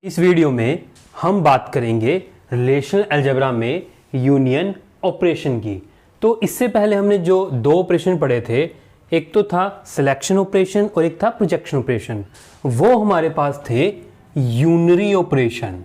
इस वीडियो में हम बात करेंगे रिलेशनल अलजेब्रा में यूनियन ऑपरेशन की। तो इससे पहले हमने जो दो ऑपरेशन पढ़े थे, एक तो था सिलेक्शन ऑपरेशन और एक था प्रोजेक्शन ऑपरेशन। वो हमारे पास थे यूनरी ऑपरेशन।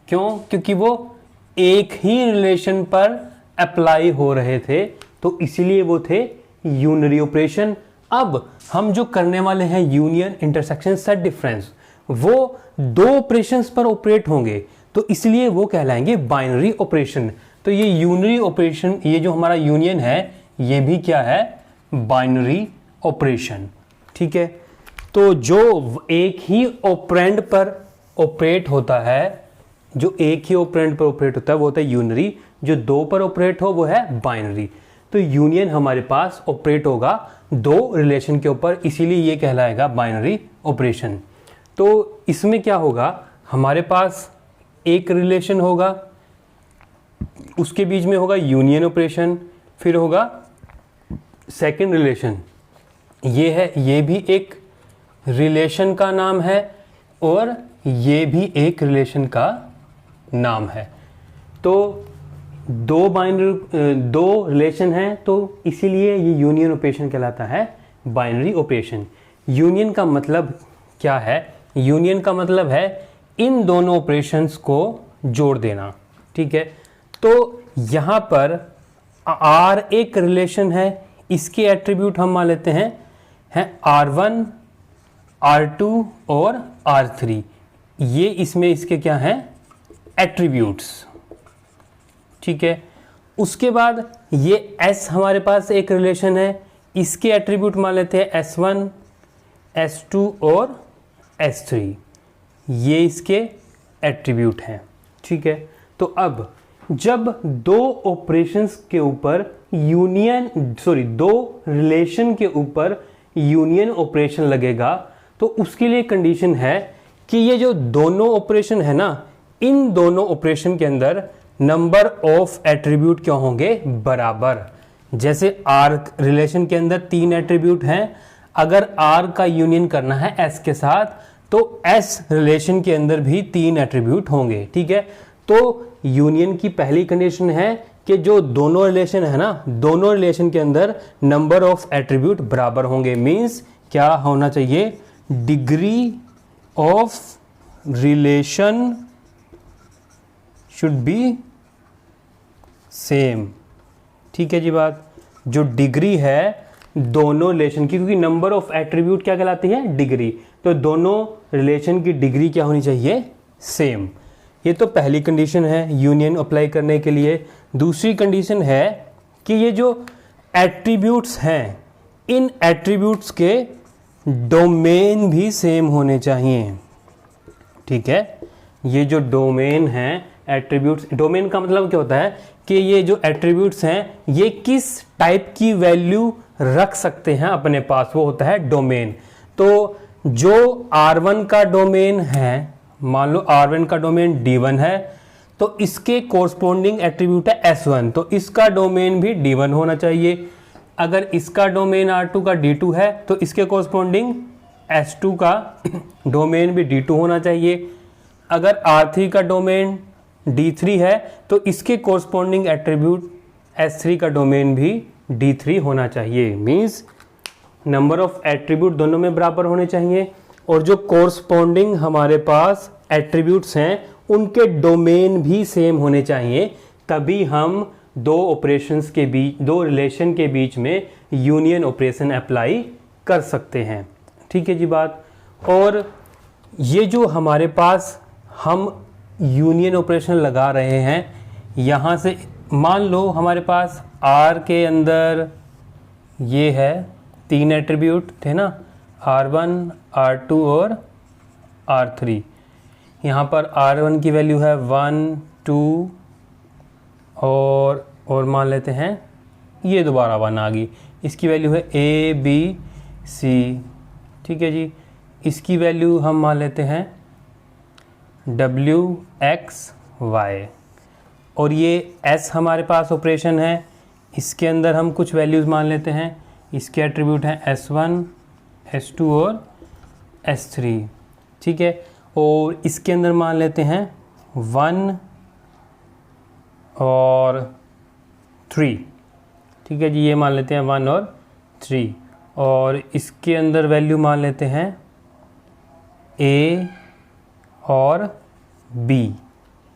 क्यों? क्योंकि वो एक ही रिलेशन पर अप्लाई हो रहे थे, तो इसीलिए वो थे यूनरी ऑपरेशन। अब हम जो करने वाले हैं यूनियन, इंटरसेक्शन, सेट डिफरेंस, वो दो ऑपरेशंस पर ऑपरेट होंगे, तो इसलिए वो कहलाएंगे बाइनरी ऑपरेशन। तो ये यूनरी ऑपरेशन, ये जो हमारा यूनियन है, ये भी क्या है? Binary operation. ठीक है। तो जो एक ही ऑपरेंड पर ऑपरेट होता है, जो एक ही ऑपरेंड पर ऑपरेट होता है वो होता है यूनरी। जो दो पर ऑपरेट हो वो है बाइनरी। तो यूनियन हमारे पास ऑपरेट होगा दो रिलेशन के ऊपर, इसीलिए ये कहलाएगा बाइनरी ऑपरेशन। तो इसमें क्या होगा? हमारे पास एक रिलेशन होगा, उसके बीच में होगा यूनियन ऑपरेशन, फिर होगा सेकंड रिलेशन। ये है, ये भी एक रिलेशन का नाम है और ये भी एक रिलेशन का नाम है। तो दो रिलेशन हैं, तो इसीलिए ये यूनियन ऑपरेशन कहलाता है बाइनरी ऑपरेशन। यूनियन का मतलब क्या है? यूनियन का मतलब है इन दोनों ऑपरेशंस को जोड़ देना। ठीक है। तो यहाँ पर R एक रिलेशन है, इसके एट्रीब्यूट हम मान लेते हैं R1, R2 और R3। ये इसमें इसके क्या हैं? एट्रीब्यूट्स। ठीक है। उसके बाद ये S हमारे पास एक रिलेशन है, इसके एट्रीब्यूट मान लेते हैं S1, S2 और S3। ये इसके एट्रीब्यूट हैं। ठीक है। तो अब जब दो ऑपरेशंस के ऊपर दो रिलेशन के ऊपर यूनियन ऑपरेशन लगेगा, तो उसके लिए कंडीशन है कि ये जो दोनों ऑपरेशन है ना, इन दोनों ऑपरेशन के अंदर नंबर ऑफ एट्रीब्यूट क्या होंगे? बराबर। जैसे R रिलेशन के अंदर 3 एट्रीब्यूट हैं, अगर R का यूनियन करना है S के साथ, तो S रिलेशन के अंदर भी 3 एट्रीब्यूट होंगे। ठीक है। तो यूनियन की पहली कंडीशन है कि जो दोनों रिलेशन है ना, दोनों रिलेशन के अंदर नंबर ऑफ एट्रीब्यूट बराबर होंगे। मींस क्या होना चाहिए? Degree of relation should be same. ठीक है जी बात। जो डिग्री है दोनों रिलेशन की, क्योंकि नंबर ऑफ एट्रीब्यूट क्या कहलाती है? डिग्री। तो दोनों रिलेशन की डिग्री क्या होनी चाहिए? सेम। ये तो पहली कंडीशन है यूनियन अप्लाई करने के लिए। दूसरी कंडीशन है कि ये जो एट्रीब्यूट्स हैं, इन एट्रीब्यूट्स के डोमेन भी सेम होने चाहिए। ठीक है। ये जो डोमेन है एट्रीब्यूट्स, डोमेन का मतलब क्या होता है कि ये जो एट्रीब्यूट्स हैं ये किस टाइप की वैल्यू रख सकते हैं अपने पास, वो होता है डोमेन। तो जो R1 का डोमेन है, मान लो R1 का डोमेन D1 है, तो इसके कोरस्पोंडिंग एट्रीब्यूट है S1, तो इसका डोमेन भी D1 होना चाहिए। अगर इसका डोमेन R2 का D2 है, तो इसके कोरस्पोंडिंग S2 का डोमेन भी D2 होना चाहिए। अगर R3 का डोमेन D3 है, तो इसके कोरस्पोंडिंग एट्रीब्यूट S3 का डोमेन भी D3 होना चाहिए। मींस नंबर ऑफ एट्रीब्यूट दोनों में बराबर होने चाहिए, और जो कोरस्पोंडिंग हमारे पास एट्रीब्यूट्स हैं उनके डोमेन भी सेम होने चाहिए। तभी हम दो ऑपरेशंस के बीच, दो रिलेशन के बीच में यूनियन ऑपरेशन अप्लाई कर सकते हैं। ठीक है जी बात। और ये जो हमारे पास हम यूनियन ऑपरेशन लगा रहे हैं, यहाँ से मान लो हमारे पास R के अंदर ये है 3 एट्रीब्यूट थे ना, R1, R2 और R3। यहाँ पर R1 की वैल्यू है 1, 2 और मान लेते हैं ये दोबारा 1 आ गई। इसकी वैल्यू है A, B, C। ठीक है जी। इसकी वैल्यू हम मान लेते हैं W, X, Y। और ये S हमारे पास ऑपरेशन है, इसके अंदर हम कुछ वैल्यूज़ मान लेते हैं। इसके एट्रीब्यूट हैं S1, S2 और S3। ठीक है। और इसके अंदर मान लेते हैं 1 और 3, ठीक है जी, ये मान लेते हैं 1 और 3, और इसके अंदर वैल्यू मान लेते हैं A और B,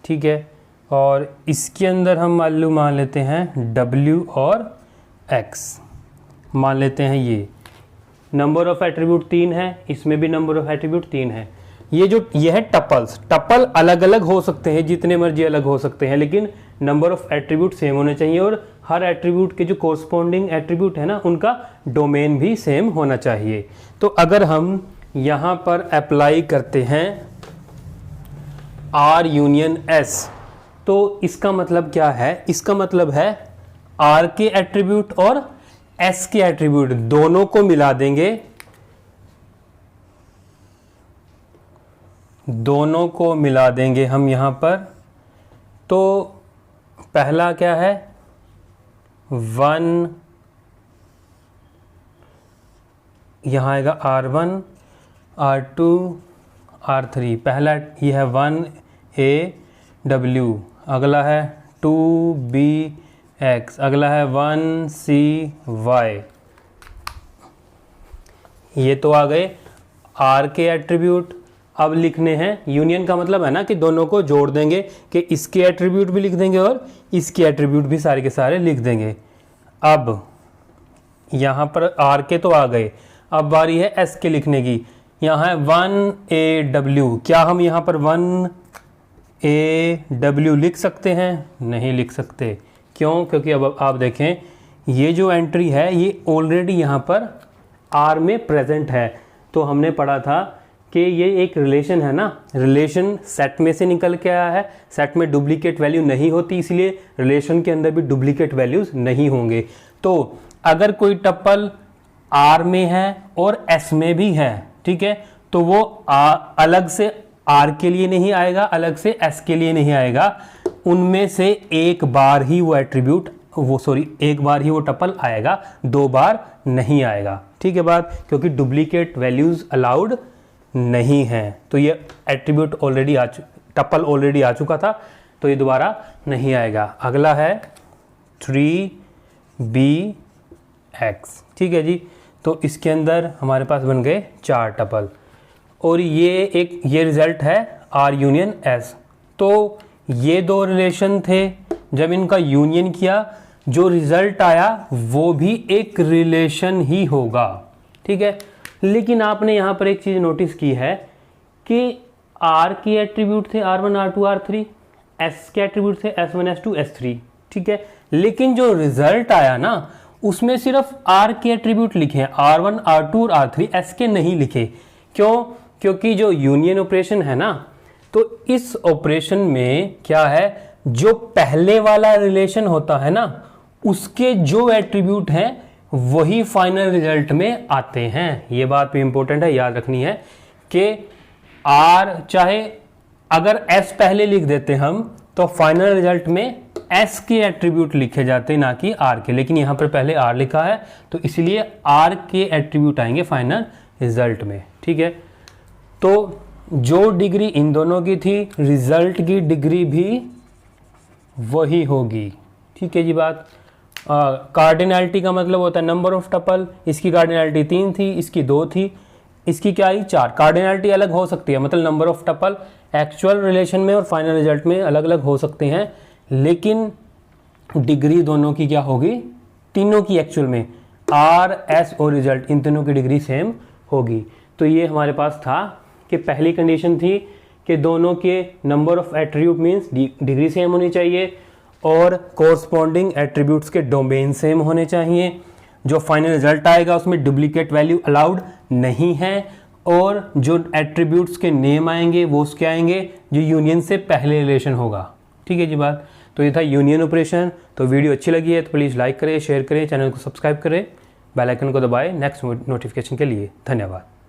ठीक है, और इसके अंदर हम वैल्यू मान लेते हैं W और X मान लेते हैं। नंबर ऑफ एट्रीब्यूट 3 है, इसमें भी नंबर ऑफ एट्रीब्यूट 3 है। ये है टपल्स। टपल अलग अलग हो सकते हैं, जितने मर्जी अलग हो सकते हैं, लेकिन नंबर ऑफ एट्रीब्यूट सेम होने चाहिए, और हर एट्रीब्यूट के जो कोरस्पॉन्डिंग एट्रीब्यूट है ना, उनका डोमेन भी सेम होना चाहिए। तो अगर हम यहाँ पर अप्लाई करते हैं R यूनियन S, तो इसका मतलब क्या है? इसका मतलब है R के एट्रीब्यूट और S के एट्रीब्यूट दोनों को मिला देंगे, दोनों को मिला देंगे हम यहाँ पर। तो पहला क्या है? 1, यहाँ आएगा R1, R2, R3। पहला ये है 1AW, अगला है 2BX, अगला है 1CY। ये तो आ गए R के एट्रीब्यूट। अब लिखने हैं, यूनियन का मतलब है ना कि दोनों को जोड़ देंगे, कि इसके एट्रीब्यूट भी लिख देंगे और इसके एट्रीब्यूट भी सारे के सारे लिख देंगे। अब यहाँ पर R के तो आ गए, अब बारी है S के लिखने की। यहाँ है 1AW, क्या हम यहाँ पर 1AW लिख सकते हैं? नहीं लिख सकते। क्यों? क्योंकि अब आप देखें, ये जो एंट्री है ये ऑलरेडी यहाँ पर R में प्रेजेंट है। तो हमने पढ़ा था कि ये एक रिलेशन है ना, रिलेशन सेट में से निकल के आया है, सेट में डुप्लीकेट वैल्यू नहीं होती, इसलिए रिलेशन के अंदर भी डुप्लीकेट वैल्यूज नहीं होंगे। तो अगर कोई टप्पल R में है और S में भी है, ठीक है, तो वो अलग से R के लिए नहीं आएगा, अलग से S के लिए नहीं आएगा, उनमें से एक बार ही वो एट्रीब्यूट एक बार ही वो टप्पल आएगा, 2 बार नहीं आएगा। ठीक है बात, क्योंकि डुप्लीकेट वैल्यूज अलाउड नहीं है। तो ये एट्रीब्यूट ऑलरेडी टप्पल ऑलरेडी आ चुका था, तो ये दोबारा नहीं आएगा। अगला है 3BX, ठीक है जी। तो इसके अंदर हमारे पास बन गए 4 टपल, और ये रिजल्ट है R यूनियन S। तो ये 2 रिलेशन थे, जब इनका यूनियन किया जो रिजल्ट आया वो भी एक रिलेशन ही होगा, ठीक है। लेकिन आपने यहाँ पर एक चीज़ नोटिस की है कि R के एट्रीब्यूट थे R1, R2, R3, S के एट्रीब्यूट थे S1, S2, S3, ठीक है। लेकिन जो रिजल्ट आया ना, उसमें सिर्फ R के एट्रीब्यूट लिखे हैं, R1, R2 और R3, S के नहीं लिखे। क्यों? क्योंकि जो यूनियन ऑपरेशन है ना, तो इस ऑपरेशन में क्या है, जो पहले वाला रिलेशन होता है ना, उसके जो एट्रीब्यूट हैं वही फाइनल रिजल्ट में आते हैं। ये बात भी इंपॉर्टेंट है, याद रखनी है कि R चाहे अगर S पहले लिख देते हम, तो फाइनल रिजल्ट में S के एट्रीब्यूट लिखे जाते हैं, ना कि R के। लेकिन यहाँ पर पहले R लिखा है, तो इसलिए R के एट्रीब्यूट आएंगे फाइनल रिजल्ट में, ठीक है। तो जो डिग्री इन दोनों की थी, रिजल्ट की डिग्री भी वही होगी, ठीक है जी बात। कार्डिनैलिटी का मतलब होता है नंबर ऑफ टपल। इसकी कार्डिनैलिटी 3 थी, इसकी 2 थी, इसकी क्या आई 4। कार्डिनैलिटी अलग हो सकती है, मतलब number of tuple actual relation में और फाइनल रिजल्ट में अलग अलग हो सकते हैं, लेकिन डिग्री दोनों की क्या होगी, तीनों की एक्चुअल में R, S और रिजल्ट, इन तीनों की डिग्री सेम होगी। तो ये हमारे पास था कि पहली कंडीशन थी कि दोनों के number of attribute means degree same होनी चाहिए, और कोरस्पॉन्डिंग एट्रीब्यूट्स के डोमेन सेम होने चाहिए। जो फाइनल रिजल्ट आएगा उसमें डुप्लीकेट वैल्यू अलाउड नहीं है, और जो एट्रीब्यूट्स के नेम आएंगे वो उसके आएंगे जो यूनियन से पहले रिलेशन होगा, ठीक है जी बात। तो ये था यूनियन ऑपरेशन। तो वीडियो अच्छी लगी है तो प्लीज़ लाइक करें, शेयर करें, चैनल को सब्सक्राइब करें, बेल आइकन को दबाएं नेक्स्ट नोटिफिकेशन के लिए। धन्यवाद।